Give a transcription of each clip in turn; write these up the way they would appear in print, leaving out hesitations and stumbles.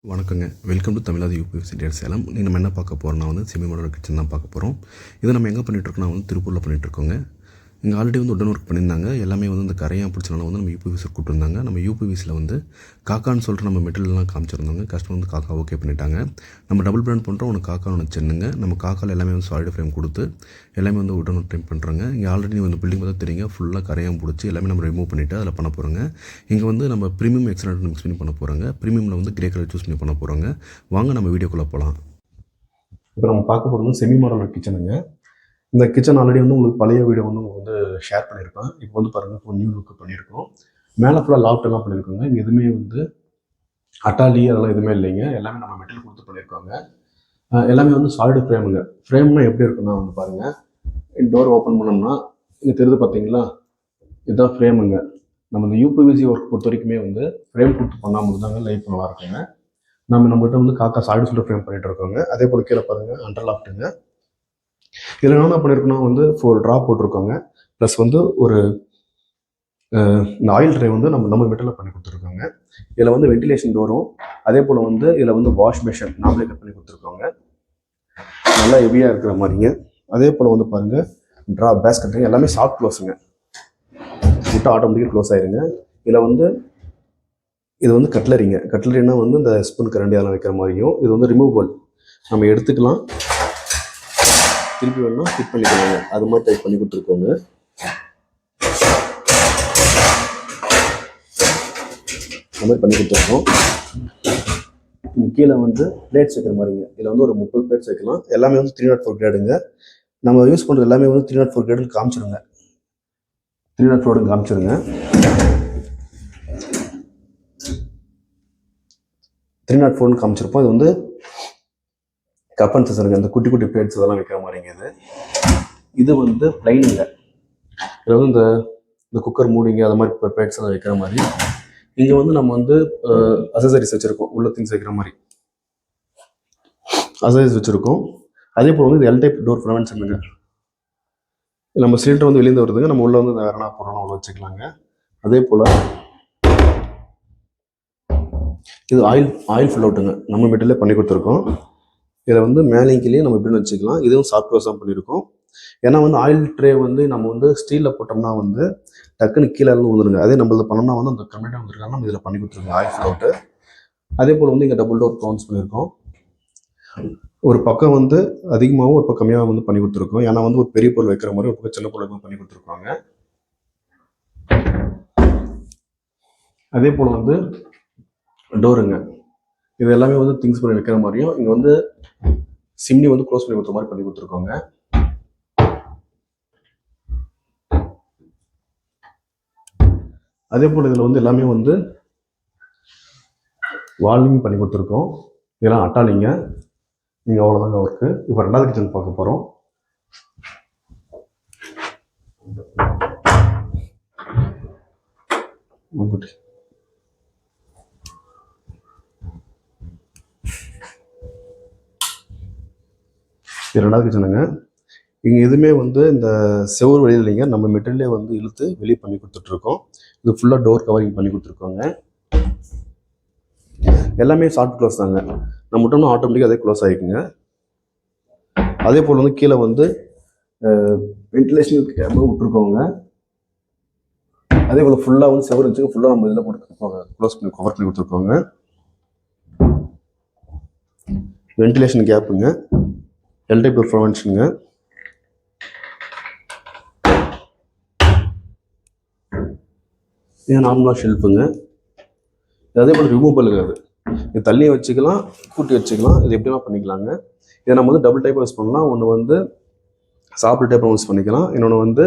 வணக்கங்க. Welcome to Tamizhadhi UPS India Salem. நம்ம என்ன பார்க்க போகிறோம்னா செமி மாடல் கிச்சன் தான் பார்க்க போகிறோம். இதை நம்ம எங்கே பண்ணிகிட்ருக்கோம்னா திருப்பூரில் பண்ணிகிட்ருக்கோங்க. இங்கே ஆல்ரெடி உடன் ஒர்க் பண்ணியிருந்தாங்க. எல்லாமே இந்த கரையாக பிடிச்சனால நம்ம யூபிவிஸர் கூப்பிட்டுருந்தாங்க. நம்ம யூபிவிஸில் காக்கான்னு சொல்லிட்டு நம்ம மெட்டீரியல்லாம் காமிச்சிருந்தாங்க. கஸ்டமர் காக்கா ஓகே பண்ணிட்டாங்க. நம்ம டபுள் பிராண்ட் பண்ணுறோம். ஒன்று காக்கா ஒன்று சின்னங்க. நம்ம காக்காவில் எல்லாமே சாலிட் ஃப்ரேம் கொடுத்து எல்லாமே உடன் ஒர்க் டைம் பண்ணுறாங்க. இங்கே ஆல்ரெடி பில்டிங் பார்த்தா தெரியுங்க. ஃபுல்லாக கரையாக பிடிச்சி எல்லாமே நம்ம ரிமூவ் பண்ணிவிட்டு அதில் பண்ண போகிறோங்க. இங்கே நம்ம ப்ரீமியம் எக்ஸ்ட்ரா மிக்ஸ் பண்ணி பண்ண போகிறாங்க. ப்ரீமியமில் கிரே கலர் சூஸ் பண்ணி பண்ண போகிறாங்க. வாங்க நம்ம வீடியோக்குள்ளே போகலாம். இப்போ நம்ம பார்க்க போகிறது செமி மாடல் கிச்சனுங்க. இந்த கிச்சன் ஆல்ரெடி உங்களுக்கு பழைய வீடியோ உங்களுக்கு ஷேர் பண்ணியிருப்பேன். இப்போ பாருங்கள், இப்போ நியூ லுக்கு பண்ணியிருக்கோம். மேலே ஃபுல்லாக லாஃப்ட் எல்லாம் பண்ணியிருக்கோங்க. இங்கே எதுவுமே அட்டாலி அதெல்லாம் எதுவுமே இல்லைங்க. எல்லாமே நம்ம மெட்டீரியல் கொடுத்து பண்ணியிருக்கோங்க. எல்லாமே சாலிட் ஃப்ரேமுங்க. ஃப்ரேம்னா எப்படி இருக்குன்னா பாருங்கள், டோர் ஓப்பன் பண்ணோம்னா இங்கே தெரியுது பார்த்தீங்களா, இதுதான் ஃப்ரேமுங்க. நம்ம இந்த யூபிவிசி ஒர்க் பொறுத்த வரைக்குமே ஃப்ரேம் கொடுத்து பண்ணாமல் தாங்க லைஃப் நல்லா இருக்குங்க. நம்மகிட்ட காக்கா சாலிட் சொல்லிட்டு ஃப்ரேம் பண்ணிட்டு இருக்கோங்க. அதே போல் கீழே பாருங்கள், அண்டர் லாஃப்ட்டுங்க. இதில் என்ன பண்ணியிருக்கோன்னா 4 ட்ராப் போட்டிருக்கோங்க. ப்ளஸ் ஒரு இந்த ஆயில் ட்ரை நம்ம மெட்டலில் பண்ணி கொடுத்துருக்கோங்க. இதில் வென்டிலேஷன் டோரும் அதே போல் இதில் வாஷ் பேஷன் நாமளே கட் பண்ணி கொடுத்துருக்கோங்க. நல்லா ஹெவியாக இருக்கிற மாதிரிங்க. அதே போல் பாருங்கள், பேஸ்கட்டுங்க எல்லாமே சாஃப்ட் க்ளோஸுங்க. விட்டு ஆட்டோமேட்டிக்காக க்ளோஸ் ஆயிருங்க. இதில் இது கட்லரிங்க. கட்லரினா இந்த ஸ்பூன் கரண்டி அதெல்லாம் வைக்கிற மாதிரியும், இது ரிமூவபிள். நம்ம எடுத்துக்கலாம், திருப்பி வேணும்னா ஃபிட் பண்ணிக்கலாங்க. அது மாதிரி டைப் பண்ணி கொடுத்துருக்கோங்க. அது மாதிரி பண்ணி கொடுத்துருக்கோம். கீழே பிளேட்ஸ் வைக்கிற மாதிரிங்க. இதில் ஒரு 30 பிளேட்ஸ் வைக்கலாம். எல்லாமே 304 கிரேடுங்க. நம்ம யூஸ் பண்ணுறது எல்லாமே 304 கிரேடுன்னு காமிச்சிருங்க. 304 காமிச்சிருங்க. 304 காமிச்சிருப்போம். இது கப் அண்ட் சிசருங்க. இந்த குட்டி குட்டி பிளேட்ஸ் இதெல்லாம் வைக்கிற மாதிரிங்க. இது பிளைனுங்க. இதில் இந்த குக்கர் மூடிங்க அது மாதிரி பிளேட்ஸ் எல்லாம் வைக்கிற மாதிரி. இங்கே நம்ம அசசரிஸ் வச்சுருக்கோம். உள்ள திங்ஸ் வைக்கிற மாதிரி அசசரிஸ் வச்சுருக்கோம். அதே போல் இது எல் டைப் டோர் ப்ரிவென்ஷனுங்க. நம்ம சிலிண்டர் வெளியே வருதுங்க. நம்ம உள்ள வேறனா பொருளாக உள்ள வச்சுக்கலாங்க. அதே போல் இது ஆயில் ஃபில் அவுட்டுங்க. நம்ம மெட்டீரியலே பண்ணி கொடுத்துருக்கோம். இதில் மேலேயும் கீழே நம்ம எப்படின்னு வச்சுக்கலாம். இதுவும் சாஃப்ட் க்ளோஸ் தான் பண்ணியிருக்கோம். ஏன்னா ஆயில் ட்ரே நம்ம ஸ்டீலில் போட்டோம்னா டக்குன்னு கீழே விழுந்துருங்க. அதே நம்ம இதில் பண்ணோம்னா அந்த கம்மியாக வந்துருக்காங்க. நம்ம இதில் பண்ணி கொடுத்துருக்கோம் ஆயில் ஃபில் அவுட்டு. அதே போல் இங்கே டபுள் டோர் ப்ரௌன்ஸ் பண்ணியிருக்கோம். ஒரு பக்கம் அதிகமாகவும் ஒரு பக்கம் கம்மியாக பண்ணி கொடுத்துருக்கோம். ஏன்னா ஒரு பெரிய பொருள் வைக்கிற மாதிரி, ஒரு பக்கம் சின்ன பொருள் பண்ணி கொடுத்துருக்காங்க. அதே போல் டோருங்க. இது எல்லாமே திங்ஸ் பண்ணி வைக்கிற மாதிரியும், இங்கே சிம்னி க்ளோஸ் பண்ணி கொடுத்த மாதிரி பண்ணி கொடுத்துருக்கோங்க. அதே போல் இதில் எல்லாமே வால்யூம் பண்ணி கொடுத்துருக்கோம். இதெல்லாம் அட்டாலிங்க. நீங்கள் அவ்வளோதாங்க ஒர்க்கு. இப்போ 2வது கிச்சன் பார்க்க போகிறோம். இது 2வது கிச்சனுங்க. இங்கே எதுவுமே இந்த செவ்வறு வெளியில் இல்லைங்க. நம்ம மெட்டீரியலே இழுத்து வெளியே பண்ணி கொடுத்துட்ருக்கோம். இது ஃபுல்லாக டோர் கவரிங் பண்ணி கொடுத்துருக்கோங்க. எல்லாமே சாஃப்ட் க்ளோஸ் தாங்க. நம்ம விட்டோம்னா ஆட்டோமேட்டிக்காக அதே க்ளோஸ் ஆகிக்குங்க. அதே போல் கீழே வென்டிலேஷன் கேபிள் விட்டுருக்கோங்க. அதே போல் ஃபுல்லாக செவ்வறு வச்சுங்க. ஃபுல்லாக நம்ம இதில் போட்டு க்ளோஸ் பண்ணி கவர் பண்ணி கொடுத்துருக்கோங்க. வென்டிலேஷன் கேப்புங்க. எல் டைப் ப்ரிவென்ஷனுங்க. இது நார்மலாக ஷெல்ஃபுங்க. அதே போல் ரிமூவபிளுங்க. இது தள்ளியை வச்சுக்கலாம், கூட்டி வச்சுக்கலாம். இது எப்படினா பண்ணிக்கலாங்க. இதை நம்ம டபுள் டைப் யூஸ் பண்ணலாம். ஒன்று சாஃப்ட் டைப் யூஸ் பண்ணிக்கலாம். இன்னொன்று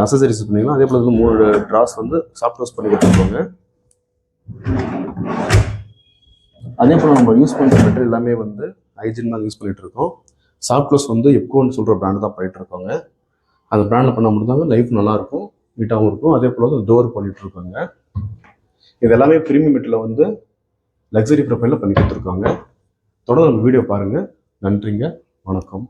அசசரிஸ் பண்ணிக்கலாம். அதே போல் 3 ட்ராஸ் சாஃப்ட் யூஸ் பண்ணி வச்சுருக்கோங்க. அதே போல் நம்ம யூஸ் பண்ணுற மெட்டீரியல் எல்லாமே ஹைஜீன் தான் யூஸ் பண்ணிகிட்டு இருக்கோம். சாஃப்ட் க்ளோஸ் எப்கோன்னு சொல்கிற பிராண்டு தான் பண்ணிகிட்டு இருக்கோங்க. அந்த பிராண்டில் பண்ணால் மட்டும்தாங்க லைஃப் நல்லாயிருக்கும், நீட்டாகவும் இருக்கும். அதே போல் டோர் பண்ணிகிட்ருக்கோங்க. இது எல்லாமே ப்ரீமியம் மெட்டீரியல் லக்ஸரி ப்ரொஃபைலில் பண்ணி கொடுத்துருக்காங்க. தொடர்ந்து நம்ம வீடியோ பாருங்கள். நன்றிங்க, வணக்கம்.